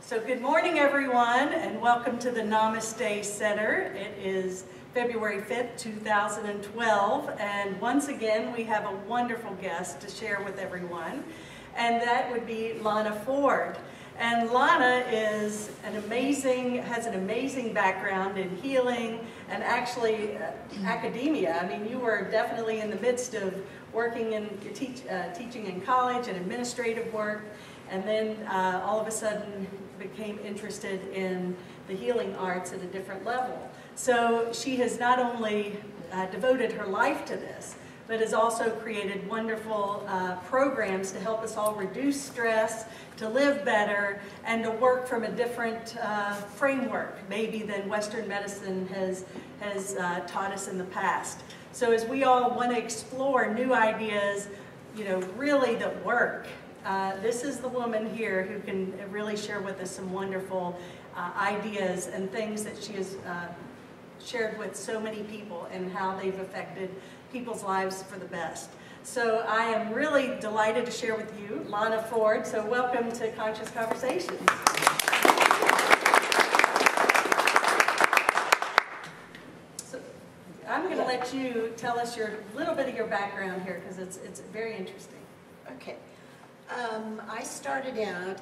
So good morning, everyone, and welcome to the Namaste Center. It is February 5th, 2012, and once again we have a wonderful guest to share with everyone, and that would be Lana Ford. And Lana has an amazing background in healing and actually academia. I mean, you were definitely in the midst of working in teaching in college and administrative work, and then all of a sudden became interested in the healing arts at a different level. So she has not only devoted her life to this, but has also created wonderful programs to help us all reduce stress, to live better, and to work from a different framework, maybe than Western medicine has taught us in the past. So as we all want to explore new ideas, you know, really that work, this is the woman here who can really share with us some wonderful ideas and things that she has shared with so many people and how they've affected people's lives for the best. So I am really delighted to share with you Lana Ford. So welcome to Conscious Conversations. So I'm going to let you tell us a little bit of your background here because it's very interesting. Okay. I started out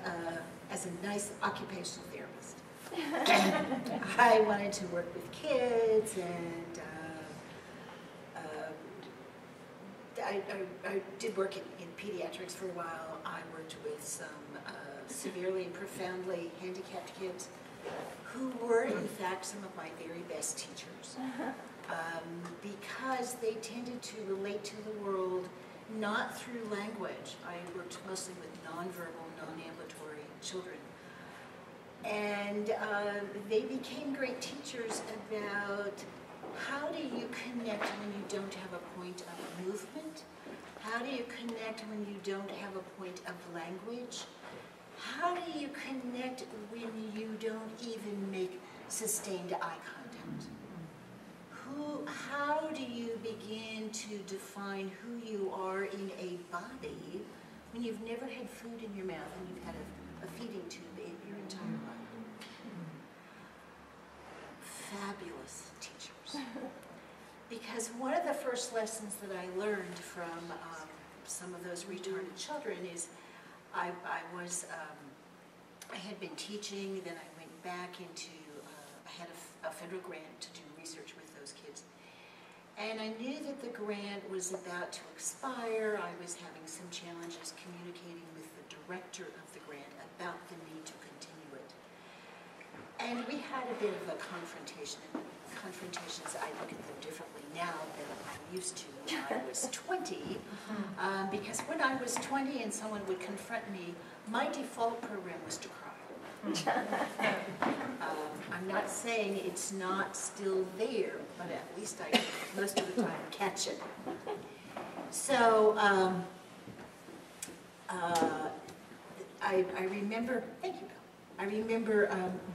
as a nice occupational therapist. I wanted to work with kids, and I did work in pediatrics for a while. I worked with some severely and profoundly handicapped kids who were, in fact, some of my very best teachers because they tended to relate to the world not through language. I worked mostly with nonverbal, non-ambulatory children. And they became great teachers about how do you connect when you don't have a point of movement? How do you connect when you don't have a point of language? How do you connect when you don't even make sustained eye contact? How do you begin to define who you are in a body when you've never had food in your mouth and you've had a feeding tube in your entire life? Fabulous teachers. Because one of the first lessons that I learned from some of those retarded children is I had been teaching, then I went back into, I had a federal grant to do research with those kids. And I knew that the grant was about to expire. I was having some challenges communicating with the director of the grant about the need to continue it. And we had a bit of a confrontation. Confrontations, I look at them differently now than I used to when I was 20. Because when I was 20 and someone would confront me, my default program was to cry. I'm not saying it's not still there, but at least I most of the time catch it. So I remember, thank you, Bill. I remember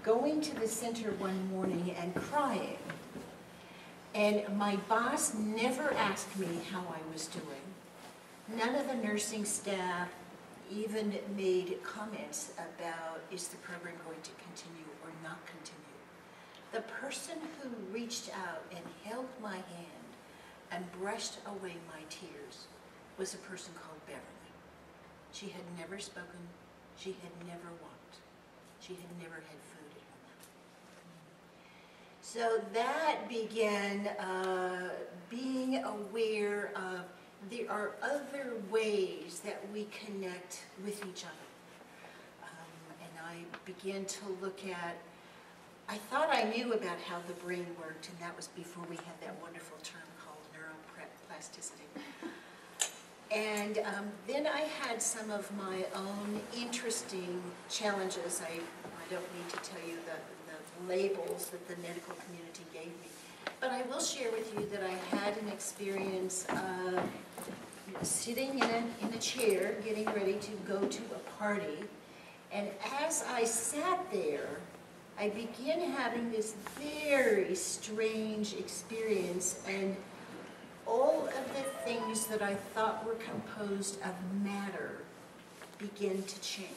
going to the center one morning and crying. And my boss never asked me how I was doing. None of the nursing staff even made comments about, is the program going to continue or not continue? The person who reached out and held my hand and brushed away my tears was a person called Beverly. She had never spoken, she had never walked, she had never had food in her mouth. So that began being aware of there are other ways that we connect with each other. And I began to look at, I thought I knew about how the brain worked, and that was before we had that wonderful term called neuroplasticity. And then I had some of my own interesting challenges. I don't need to tell you the labels that the medical community gave me. But I will share with you that I had an experience of sitting in a chair, getting ready to go to a party. And as I sat there, I began having this very strange experience, and all of the things that I thought were composed of matter began to change.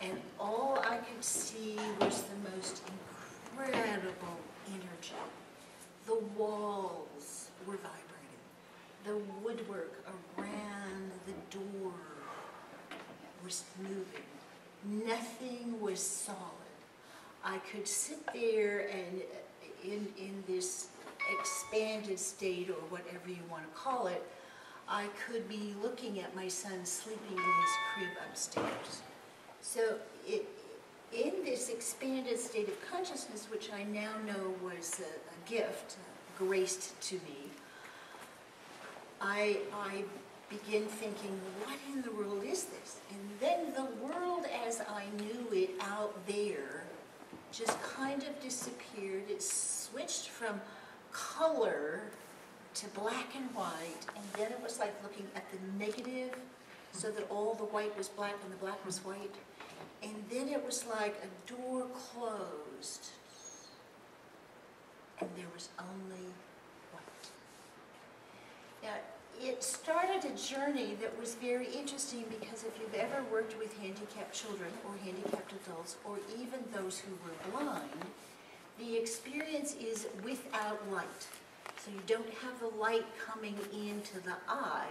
and all I could see was the most incredible energy. The walls were vibrating. The woodwork around the door was moving. Nothing was solid. I could sit there and in this expanded state, or whatever you want to call it, I could be looking at my son sleeping in his crib upstairs. So in this expanded state of consciousness, which I now know was a gift graced to me, I begin thinking, what in the world is this? And then the world as I knew it out there just kind of disappeared. It switched from color to black and white, and then it was like looking at the negative, so that all the white was black and the black was white. And then it was like a door closed, and there was only white. Now, it started a journey that was very interesting, because if you've ever worked with handicapped children or handicapped adults, or even those who were blind, the experience is without light. So you don't have the light coming into the eye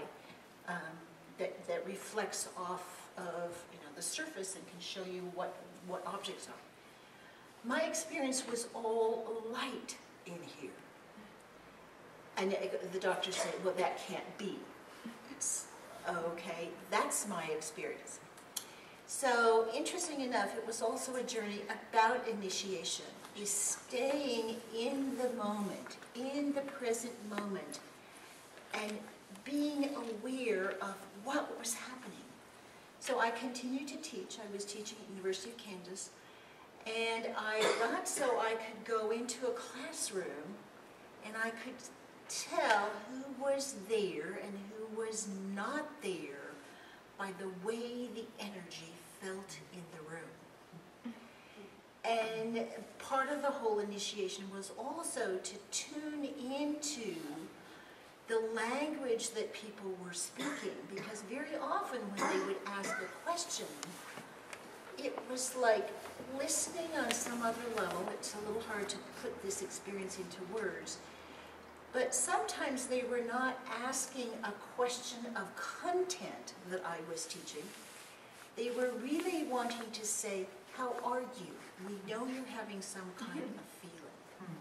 that reflects off of the surface and can show you what objects are. My experience was all light in here. And the doctor said, well, that can't be. Okay, that's my experience. So, interesting enough, it was also a journey about initiation, is staying in the moment, in the present moment, and being aware of what was happening. So I continued to teach. I was teaching at University of Kansas, and I got so I could go into a classroom and I could tell who was there and who was not there by the way the energy felt in the room. And part of the whole initiation was also to tune into the language that people were speaking, because very often when they would ask a question, it was like listening on some other level. It's a little hard to put this experience into words, but sometimes they were not asking a question of content that I was teaching. They were really wanting to say, how are you? We know you're having some kind of feeling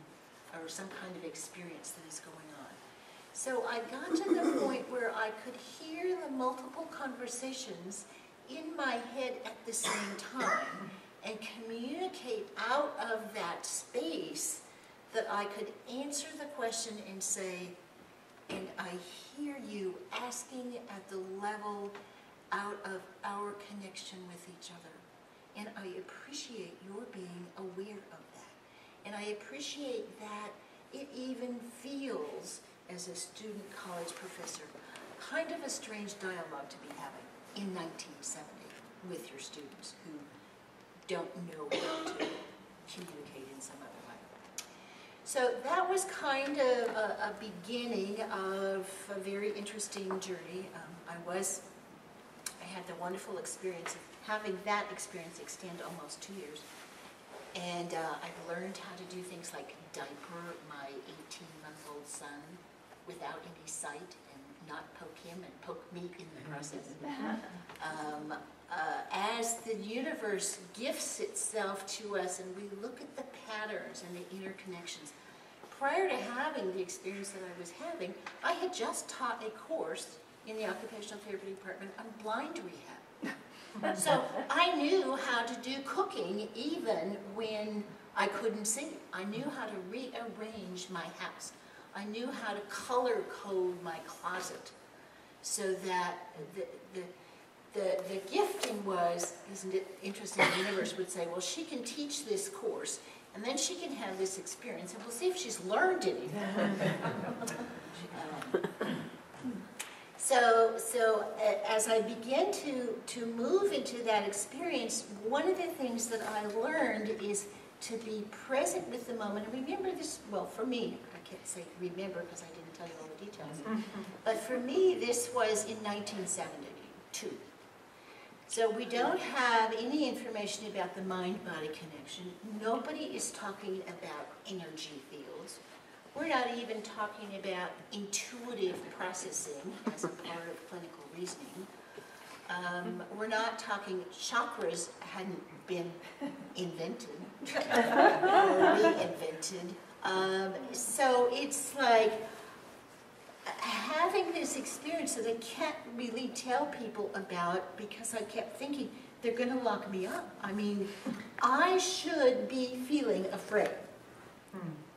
or some kind of experience that is going on. So I got to the point where I could hear the multiple conversations in my head at the same time and communicate out of that space, that I could answer the question and say, and I hear you asking at the level out of our connection with each other. And I appreciate your being aware of that. And I appreciate that it even feels, as a student college professor, kind of a strange dialogue to be having in 1970 with your students who don't know how to communicate in some other way. So that was kind of a beginning of a very interesting journey. I had the wonderful experience of having that experience extend almost 2 years. And I've learned how to do things like diaper my 18-month-old son without any sight, and not poke him and poke me in the process. As the universe gifts itself to us and we look at the patterns and the interconnections. Prior to having the experience that I was having, I had just taught a course in the occupational therapy department on blind rehab. So I knew how to do cooking even when I couldn't see. I knew how to rearrange my house. I knew how to color code my closet, so that the gifting was, isn't it interesting, the universe would say, well, she can teach this course, and then she can have this experience, and we'll see if she's learned anything. So as I began to move into that experience, one of the things that I learned is to be present with the moment. And remember this, well, for me, I can't say remember because I didn't tell you all the details, but for me, this was in 1972. So we don't have any information about the mind-body connection. Nobody is talking about energy fields. We're not even talking about intuitive processing as a part of clinical reasoning. We're not talking, chakras hadn't been invented or reinvented. So it's like having this experience that I can't really tell people about because I kept thinking they're going to lock me up. I mean, I should be feeling afraid.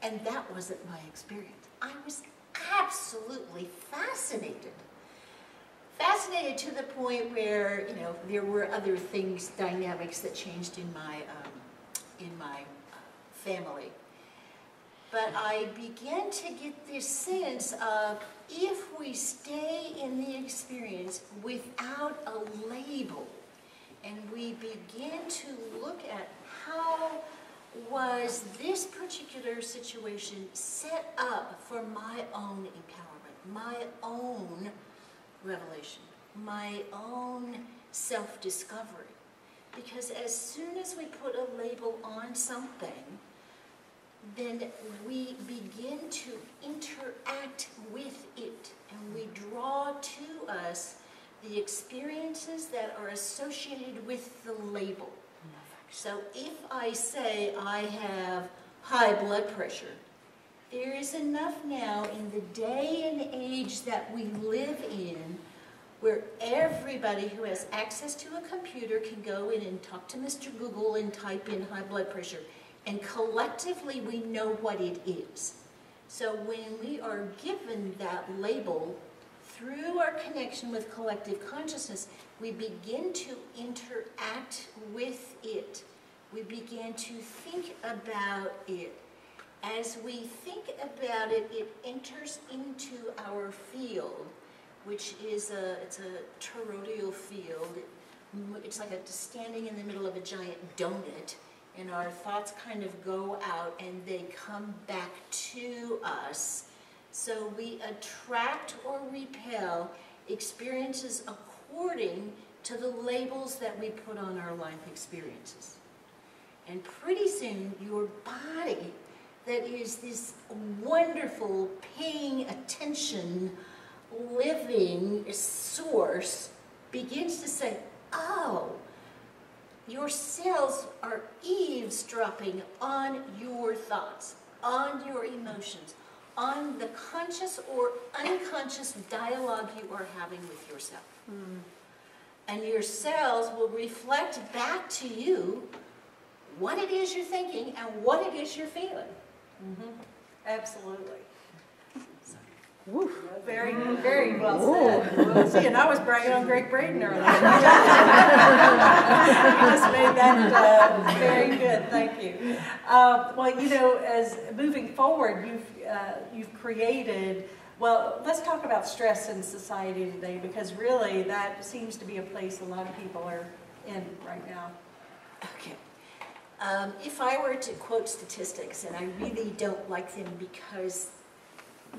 And that wasn't my experience. I was absolutely fascinated. Fascinated to the point where, you know, there were other things, dynamics that changed in my family. But I began to get this sense of if we stay in the experience without a label, and we begin to look at how was this particular situation set up for my own empowerment, my own revelation, my own self-discovery. Because as soon as we put a label on something, then we begin to interact with it, and we draw to us the experiences that are associated with the label. So if I say I have high blood pressure, there is enough now in the day and age that we live in where everybody who has access to a computer can go in and talk to Mr. Google and type in high blood pressure. And collectively, we know what it is. So when we are given that label, through our connection with collective consciousness, we begin to interact with it. We begin to think about it. As we think about it, it enters into our field, which is it's a toroidal field. It's like standing in the middle of a giant donut. And our thoughts kind of go out and they come back to us. So we attract or repel experiences according to the labels that we put on our life experiences. And pretty soon your body, that is this wonderful, paying attention, living source, begins to say, oh, your cells are eavesdropping on your thoughts, on your emotions, on the conscious or unconscious dialogue you are having with yourself. And your cells will reflect back to you what it is you're thinking and what it is you're feeling. Absolutely. Very, very well said. Well, see, and I was bragging on Greg Braden earlier. You just made that very good. Thank you. Well, you know, as moving forward, you've created. Well, let's talk about stress in society today, because really that seems to be a place a lot of people are in right now. Okay. If I were to quote statistics, and I really don't like them because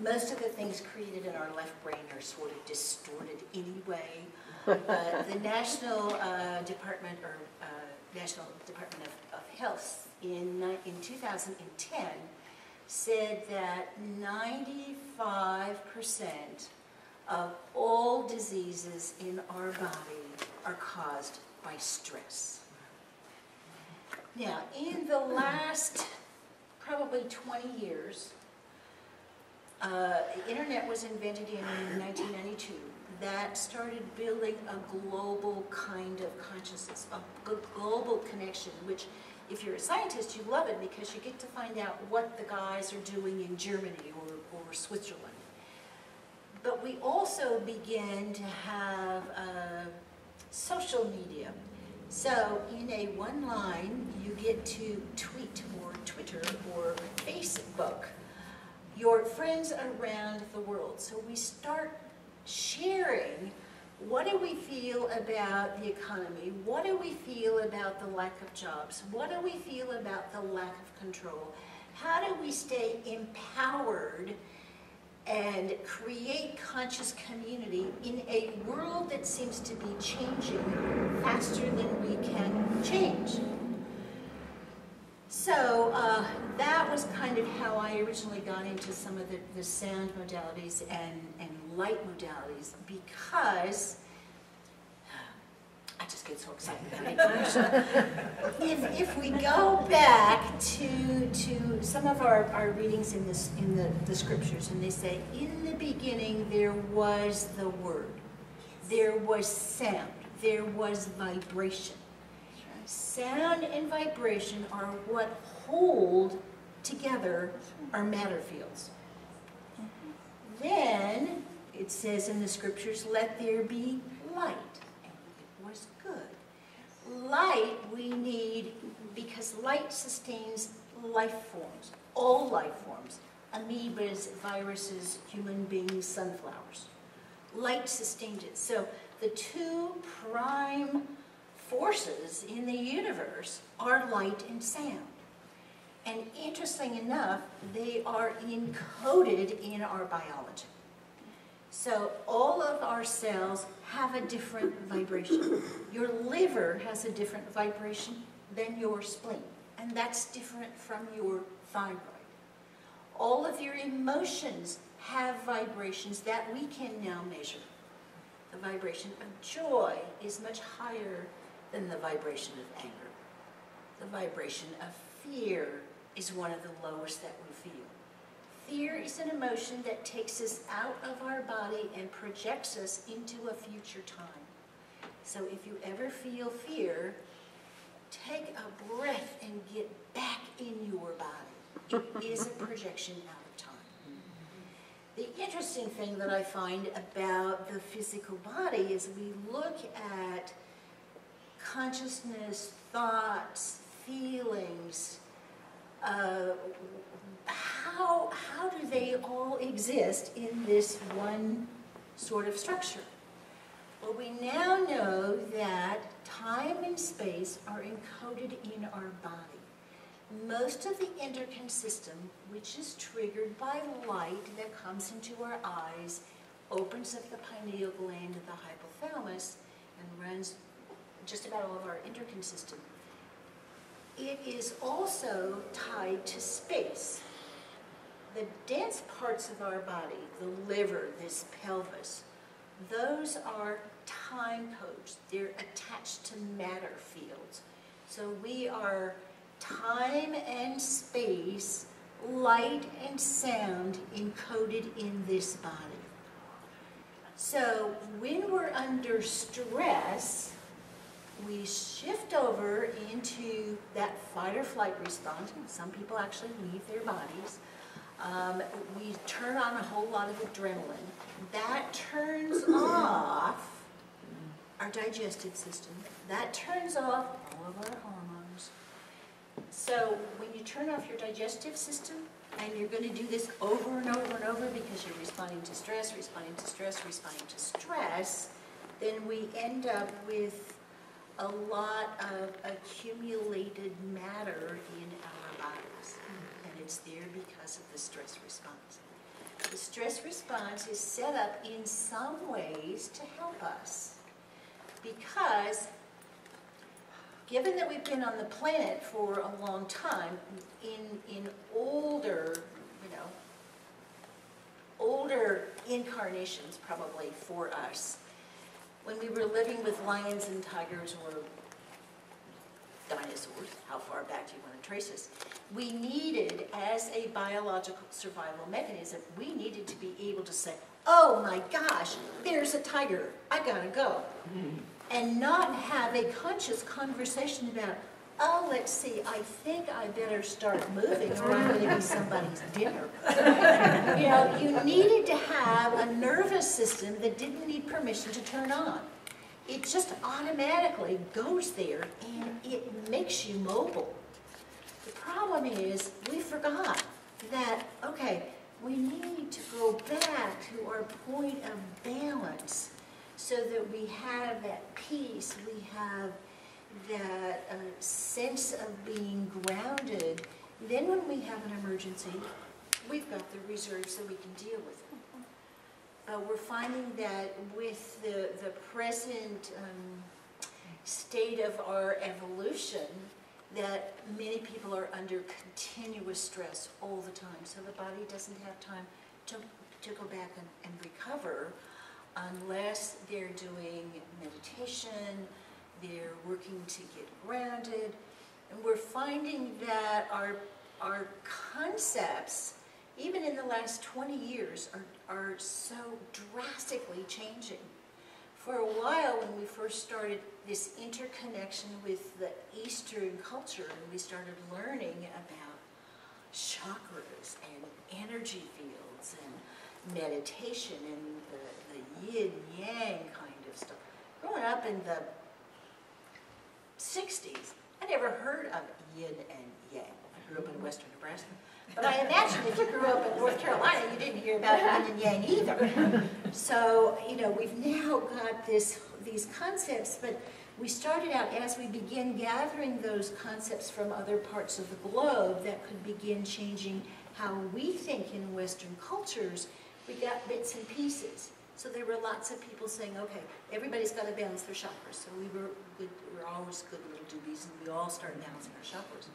most of the things created in our left brain are sort of distorted anyway. The National Department of Health in 2010 said that 95% of all diseases in our body are caused by stress. Now, in the last probably 20 years, the internet was invented in 1992. That started building a global kind of consciousness, a global connection, which if you're a scientist, you love it because you get to find out what the guys are doing in Germany or Switzerland. But we also began to have social media. So in a one line, you get to tweet or Twitter or Facebook your friends around the world. So we start sharing, what do we feel about the economy? What do we feel about the lack of jobs? What do we feel about the lack of control? How do we stay empowered and create conscious community in a world that seems to be changing faster than we can change. So that was kind of how I originally got into some of the sound modalities and light modalities, because I just get so excited about it. If we go back to some of our readings in the scriptures, and they say, in the beginning there was the Word, there was sound, there was vibration. Sound and vibration are what hold together our matter fields. Then it says in the scriptures, let there be light. And it was good. Light we need because light sustains life forms, all life forms, amoebas, viruses, human beings, sunflowers. Light sustains it. So the two prime forces in the universe are light and sound. And interesting enough, they are encoded in our biology. So all of our cells have a different vibration. Your liver has a different vibration than your spleen, and that's different from your thyroid. All of your emotions have vibrations that we can now measure. The vibration of joy is much higher than the vibration of anger. The vibration of fear is one of the lowest that we feel. Fear is an emotion that takes us out of our body and projects us into a future time. So if you ever feel fear, take a breath and get back in your body. It is a projection out of time. The interesting thing that I find about the physical body is we look at consciousness, thoughts, feelings, how do they all exist in this one sort of structure? Well, we now know that time and space are encoded in our body. Most of the endocrine system, which is triggered by light that comes into our eyes, opens up the pineal gland of the hypothalamus and runs just about all of our endocrine system. It is also tied to space. The dense parts of our body, the liver, this pelvis, those are time codes. They're attached to matter fields. So we are time and space, light and sound encoded in this body. So when we're under stress, we shift over into that fight or flight response. Some people actually leave their bodies. We turn on a whole lot of adrenaline. That turns off our digestive system. That turns off all of our hormones. So when you turn off your digestive system, and you're going to do this over and over and over because you're responding to stress, responding to stress, responding to stress, then we end up with a lot of accumulated matter in our bodies. And it's there because of the stress response. The stress response is set up in some ways to help us. Because given that we've been on the planet for a long time, in older, older incarnations probably for us, when we were living with lions and tigers or dinosaurs, how far back do you want to trace us? We needed, as a biological survival mechanism, we needed to be able to say, oh my gosh, there's a tiger, I gotta go. And not have a conscious conversation about, oh, let's see, I think I better start moving or I'm going to be somebody's dinner. You needed to have a nervous system that didn't need permission to turn on. It just automatically goes there and it makes you mobile. The problem is we forgot that, okay, we need to go back to our point of balance so that we have that peace, we have that sense of being grounded. Then when we have an emergency, we've got the reserves so we can deal with it. but we're finding that with the present state of our evolution, that many people are under continuous stress all the time. So the body doesn't have time to go back and recover unless they're doing meditation, they're working to get grounded. And we're finding that our concepts, even in the last 20 years, are so drastically changing. For a while, when we first started this interconnection with the Eastern culture, and we started learning about chakras and energy fields and meditation and the yin-yang kind of stuff. Growing up in the 60s, I never heard of yin and yang. I grew up in western Nebraska. But I imagine if you grew up in North Carolina, you didn't hear about yin and yang either. So, you know, we've now got these concepts, but we started out as we begin gathering those concepts from other parts of the globe that could begin changing how we think in Western cultures. We got bits and pieces. So there were lots of people saying, okay, everybody's got to balance their chakras. So we're always good little doobies, and we all started balancing our chakras.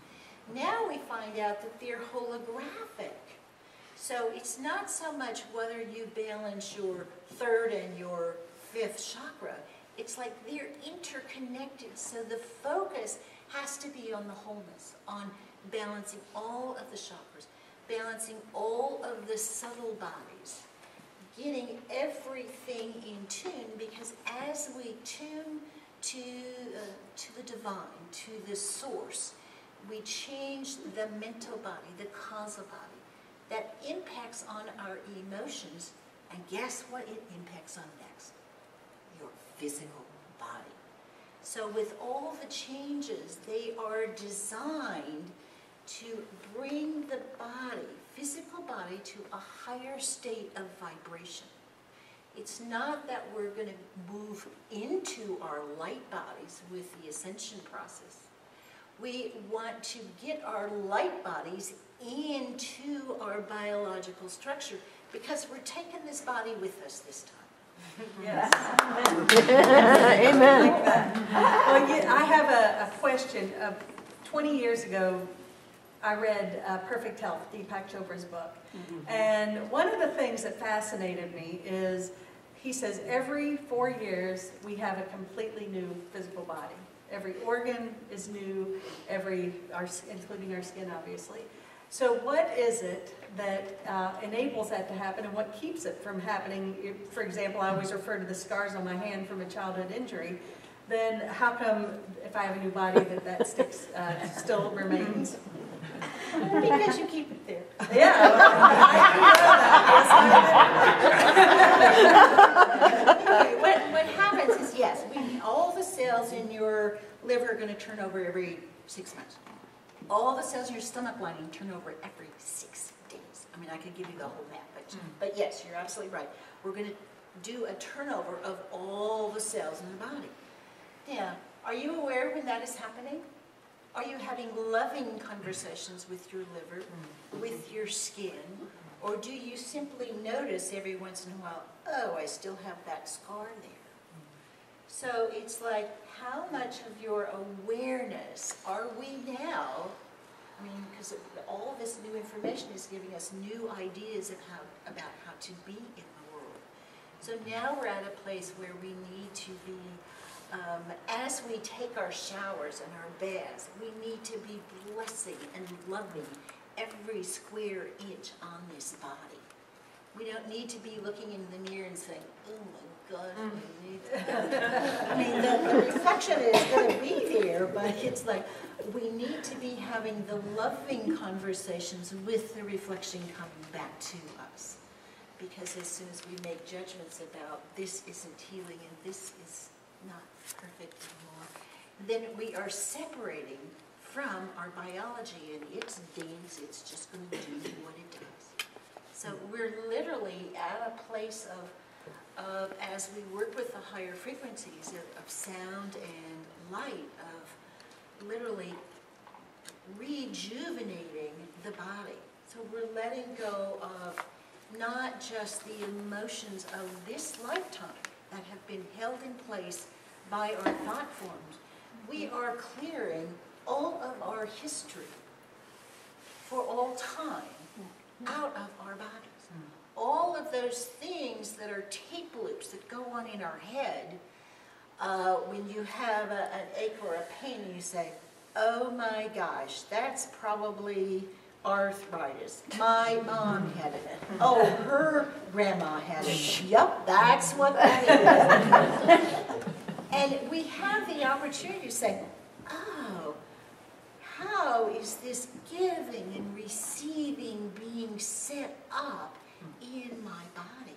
Now we find out that they're holographic. So it's not so much whether you balance your third and your fifth chakra. It's like they're interconnected. So the focus has to be on the wholeness, on balancing all of the chakras, balancing all of the subtle bodies, getting everything in tune, because as we tune to the divine, to the source, we change the mental body, the causal body. That impacts on our emotions, and guess what it impacts on next? Your physical body. So with all the changes, they are designed to bring the body, physical body, to a higher state of vibration. It's not that we're going to move into our light bodies with the ascension process. We want to get our light bodies into our biological structure, because we're taking this body with us this time. Yes. Amen. Like that. Well, I have a question. 20 years ago, I read Perfect Health, Deepak Chopra's book. And one of the things that fascinated me is, he says every 4 years we have a completely new physical body. Every organ is new, including our skin, obviously. So what is it that enables that to happen, and what keeps it from happening? For example, I always refer to the scars on my hand from a childhood injury. Then how come, if I have a new body, that sticks, still remains? Because you keep it there. Yeah, What happens is, yes, all the cells in your liver are going to turn over every 6 months. All the cells in your stomach lining turn over every 6 days. I mean, I could give you the whole map, but yes, you're absolutely right. We're going to do a turnover of all the cells in the body. Now, are you aware when that is happening? Are you having loving conversations with your liver, with your skin, or do you simply notice every once in a while, oh, I still have that scar there? So it's like, how much of your awareness are we now? I mean, because all this new information is giving us new ideas of about how to be in the world. So now we're at a place where we need to be, as we take our showers and our baths, we need to be blessing and loving every square inch on this body. We don't need to be looking in the mirror and saying, oh my God, we need to. I mean, the reflection is going to be there, but it's like, we need to be having the loving conversations with the reflection coming back to us. Because as soon as we make judgments about this isn't healing and this is not perfect anymore, then we are separating from our biology, and its deeds, it's just going to do what it does. So we're literally at a place of as we work with the higher frequencies of sound and light, of literally rejuvenating the body. So we're letting go of not just the emotions of this lifetime that have been held in place by our thought forms. We are clearing all of our history for all time out of our bodies. All of those things that are tape loops that go on in our head, when you have an ache or a pain and you say, oh my gosh, that's probably arthritis. My mom had it. Oh, her grandma had it. Yep, that's what that is. And we have the opportunity to say, oh, how is this giving and receiving being set up in my body?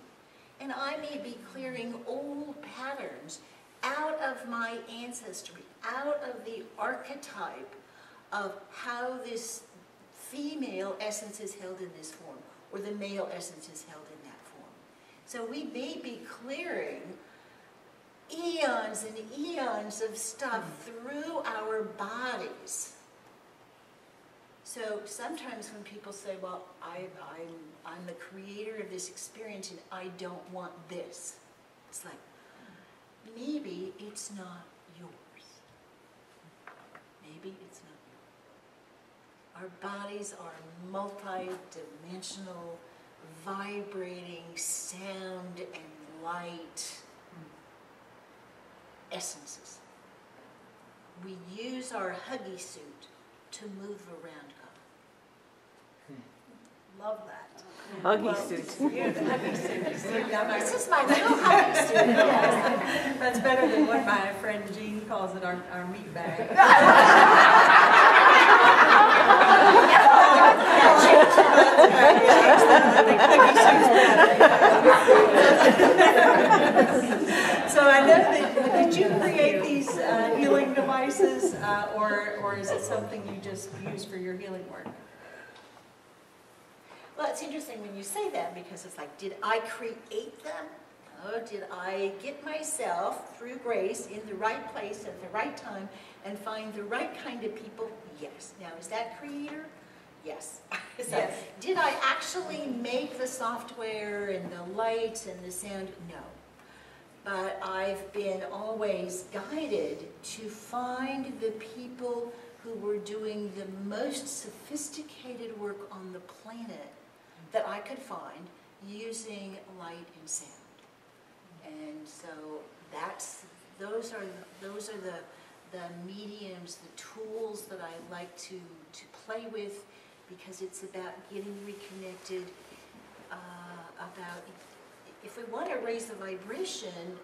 And I may be clearing old patterns out of my ancestry, out of the archetype of how this female essence is held in this form, or the male essence is held in that form. So we may be clearing eons and eons of stuff through our bodies. So sometimes when people say, well, I'm the creator of this experience and I don't want this, it's like, maybe it's not yours. Maybe it's not yours. Our bodies are multi-dimensional, vibrating sound and light essences. We use our huggy suit to move around God. Love that. Huggy suit. Yeah, the huggy suit. This is my little huggy suit. Yes. That's better than what my friend Jean calls it, our meat bag. So I know that, did you create these healing devices, or is it something you just use for your healing work? Well, it's interesting when you say that, because it's like, did I create them? Oh, did I get myself, through grace, in the right place at the right time and find the right kind of people? Yes. Now, is that creator? Yes. So, Yes. did I actually make the software and the lights and the sound? No. But I've been always guided to find the people who were doing the most sophisticated work on the planet that I could find using light and sound. And so those are the mediums, the tools that I like to play with, because it's about getting reconnected, about if we want to raise the vibration,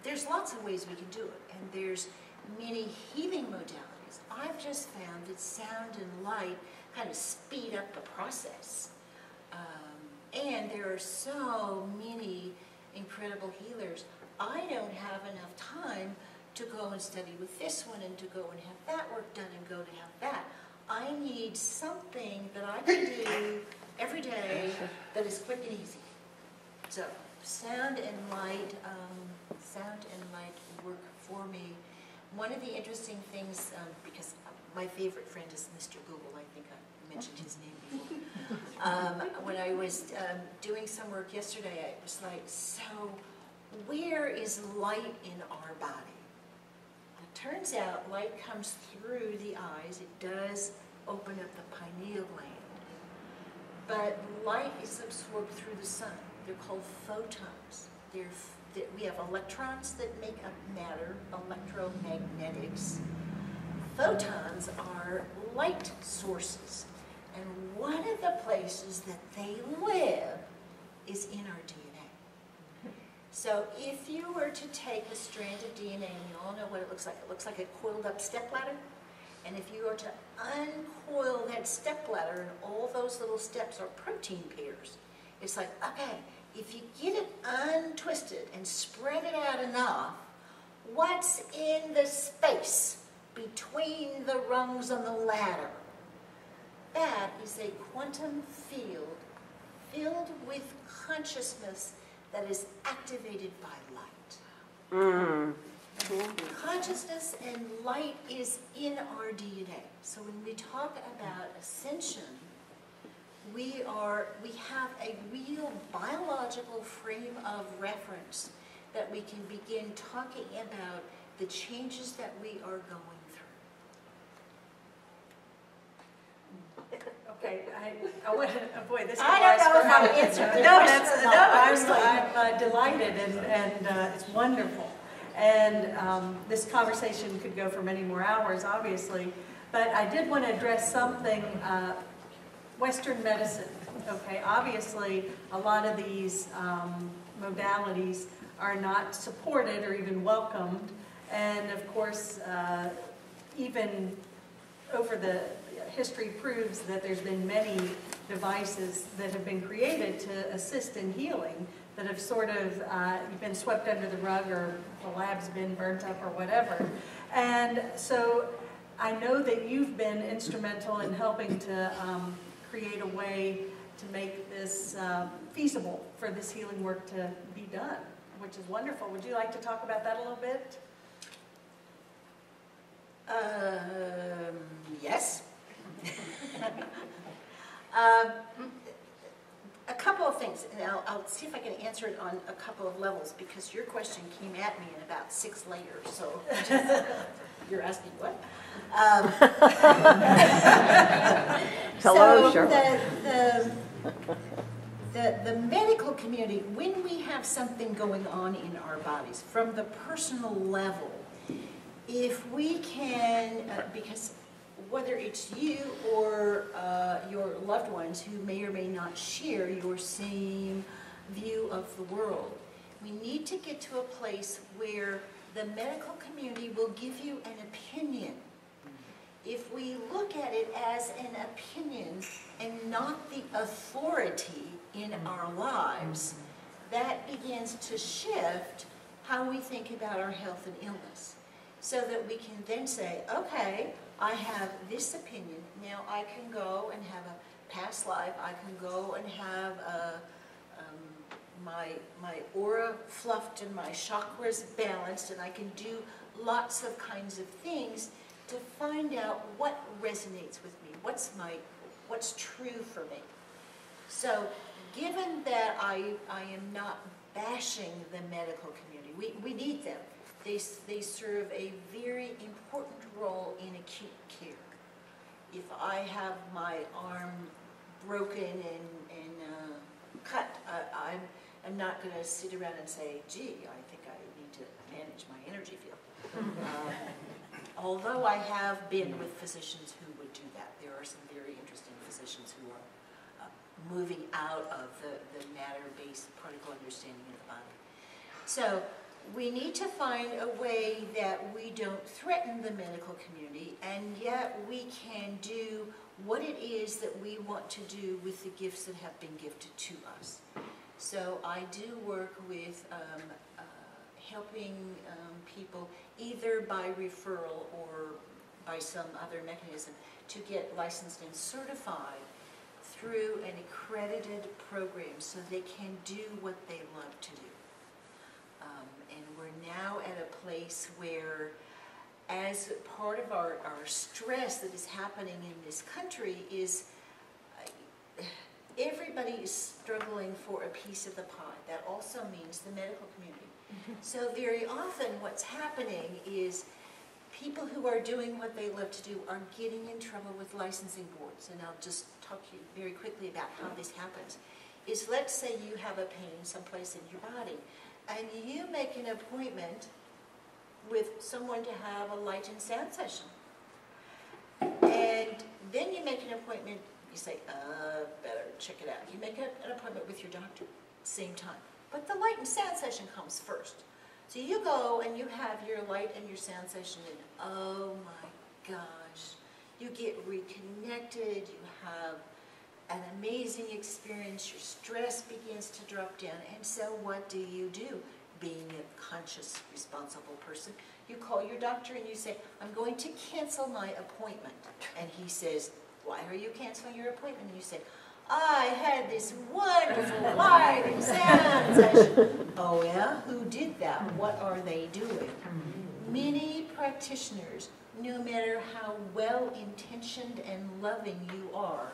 there's lots of ways we can do it, and there's many healing modalities. I've just found that sound and light kind of speed up the process. And there are so many incredible healers. I don't have enough time to go and study with this one and to go and have that work done and go to have that. I need something that I can do every day that is quick and easy. So sound and light work for me. One of the interesting things, because my favorite friend is Mr. Google, I think I mentioned his name before. When I was doing some work yesterday, I was like, so where is light in our body? It turns out light comes through the eyes. It does open up the pineal gland. But light is absorbed through the sun. They're called photons. We have electrons that make up matter, electromagnetics. Photons are light sources. And one of the places that they live is in our DNA. So if you were to take a strand of DNA, and you all know what it looks like a coiled up stepladder. And if you were to uncoil that stepladder, and all those little steps are protein pairs, it's like, okay, if you get it untwisted and spread it out enough, what's in the space between the rungs on the ladder? That is a quantum field filled with consciousness that is activated by light. Consciousness and light is in our DNA. So when we talk about ascension, we have a real biological frame of reference that we can begin talking about the changes that we are going through. Okay, boy, this I don't know how to answer this I'm delighted, and it's wonderful. And this conversation could go for many more hours, obviously, but I did want to address something, Western medicine. Okay, obviously, a lot of these modalities are not supported or even welcomed, and of course, even over the history proves that there's been many devices that have been created to assist in healing that have sort of been swept under the rug, or the lab's been burnt up or whatever. And so I know that you've been instrumental in helping to create a way to make this feasible for this healing work to be done, which is wonderful. Would you like to talk about that a little bit? Yes. A couple of things, and I'll see if I can answer it on a couple of levels, because your question came at me in about 6 layers, so you're asking what? Hello, so Cheryl. The medical community, when we have something going on in our bodies, from the personal level, if we can, because whether it's you or your loved ones who may or may not share your same view of the world, we need to get to a place where the medical community will give you an opinion. If we look at it as an opinion and not the authority in our lives, that begins to shift how we think about our health and illness. So that we can then say, okay, I have this opinion, now I can go and have a past life, I can go and have my aura fluffed and my chakras balanced, and I can do lots of kinds of things to find out what resonates with me, what's true for me. So given that I am not bashing the medical community, we need them. They serve a very important role in acute care. If I have my arm broken and cut, I'm not going to sit around and say, gee, I think I need to manage my energy field. Although I have been with physicians who would do that. There are some very interesting physicians who are moving out of the matter-based particle understanding of the body. So we need to find a way that we don't threaten the medical community, and yet we can do what it is that we want to do with the gifts that have been gifted to us. So I do work with helping people either by referral or by some other mechanism to get licensed and certified through an accredited program so they can do what they love to do. And we're now at a place where, as part of our stress that is happening in this country, is everybody is struggling for a piece of the pie. That also means the medical community. So very often what's happening is people who are doing what they love to do are getting in trouble with licensing boards. And I'll just talk to you very quickly about how this happens. Is, let's say you have a pain someplace in your body, and you make an appointment with someone to have a light and sound session. And then you make an appointment, you say, better check it out. You make an appointment with your doctor, same time. But the light and sound session comes first. So you go and you have your light and your sound session, and oh my gosh, you get reconnected, you have an amazing experience, your stress begins to drop down, and so what do? Being a conscious, responsible person, you call your doctor and you say, I'm going to cancel my appointment. And he says, why are you canceling your appointment? And you say, I had this wonderful light and sound session. Oh yeah? Who did that? What are they doing? Many practitioners, no matter how well-intentioned and loving you are,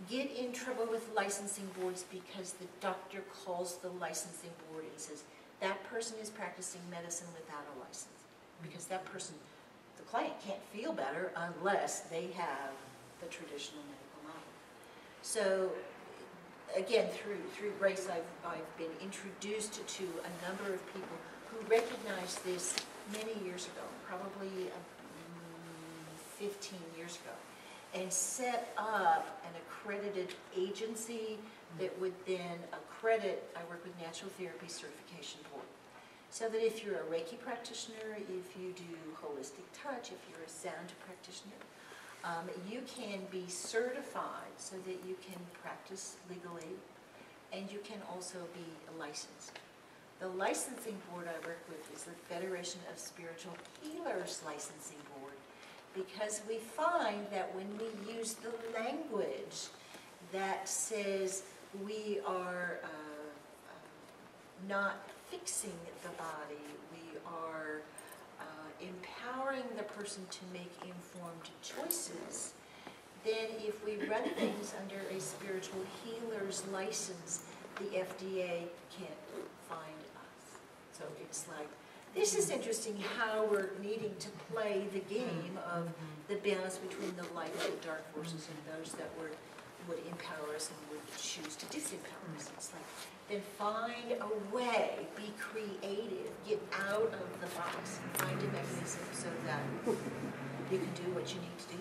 get in trouble with licensing boards because the doctor calls the licensing board and says, that person is practicing medicine without a license. Because that person, the client can't feel better unless they have the traditional medical model. So again, through Grace, I've been introduced to a number of people who recognized this many years ago, probably 15 years ago, and set up an accredited agency that would then accredit, I work with Natural Therapy Certification Board, so that if you're a Reiki practitioner, if you do holistic touch, if you're a sound practitioner, you can be certified so that you can practice legally, and you can also be licensed. The licensing board I work with is the Federation of Spiritual Healers Licensing Board, because we find that when we use the language that says we are not fixing the body, we are empowering the person to make informed choices, then if we run things under a spiritual healer's license, the FDA can't find us. So it's like, this is interesting how we're needing to play the game of the balance between the light and the dark forces and those that would empower us and would choose to disempower us. It's like, then find a way, be creative, get out of the box, and find a mechanism so that you can do what you need to do.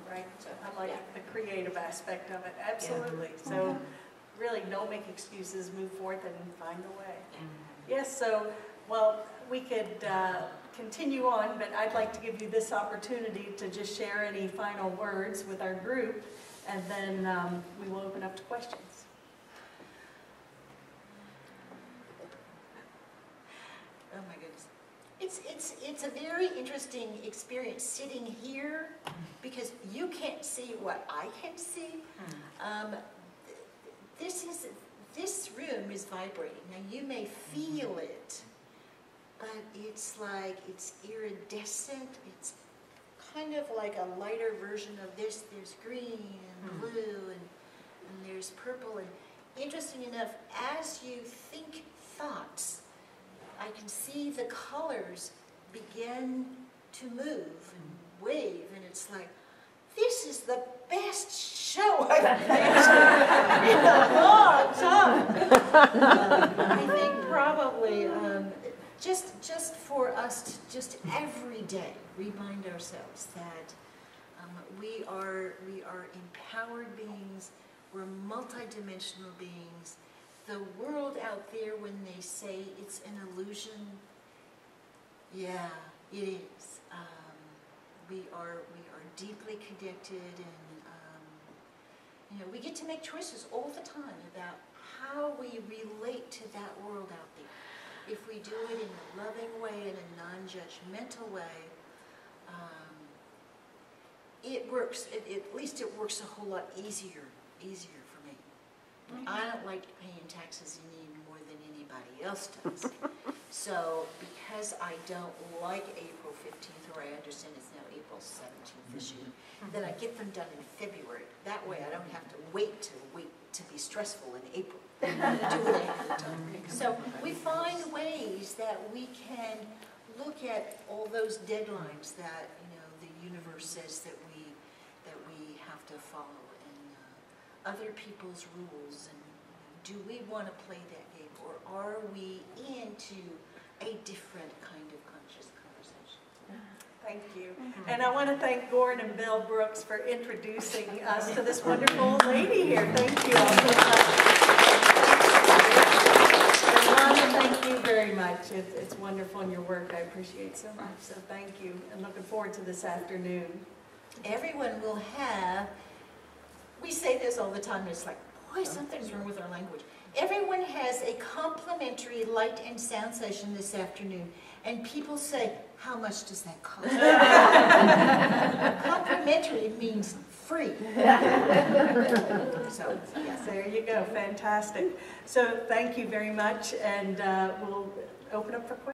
Right, so I like the creative aspect of it, absolutely. So really, don't make excuses, move forth and find a way. Yes, so, well, we could continue on, but I'd like to give you this opportunity to just share any final words with our group, and then we will open up to questions. Oh my goodness. It's a very interesting experience sitting here because you can't see what I can see. This room is vibrating. Now you may feel it, but it's like it's iridescent. It's kind of like a lighter version of this. There's green and blue and there's purple. And interesting enough, as you think thoughts, I can see the colors begin to move and wave, and it's like, this is the best show I've been to in a long time. I think probably just for us to just every day remind ourselves that we are empowered beings, we're multidimensional beings. The world out there, when they say it's an illusion, yeah, it is. We are deeply connected, and we get to make choices all the time about how we relate to that world out there. If we do it in a loving way, in a non-judgmental way, it works. At least it works a whole lot easier for me. I don't like paying taxes any more than anybody else does. So because I don't like April 15th, or I understand it's now April 17th this year, then I get them done in February. That way I don't have to wait to be stressful in April. Do it ahead of time. So we find ways that we can look at all those deadlines that the universe says that we have to follow, and other people's rules, and do we want to play that game, or are we into a different kind of conscious conversation? Thank you. And I want to thank Gordon and Bill Brooks for introducing us to this wonderful lady here. Thank you all so much. And Lana, thank you very much. It's wonderful in your work. I appreciate so much. So thank you. And looking forward to this afternoon. Everyone will have, we say this all the time, it's like, boy, something's wrong with our language. Everyone has a complimentary light and sound session this afternoon, and people say, how much does that cost? Complimentary means free. So, yes, there you go. Fantastic. So thank you very much, and we'll open up for questions.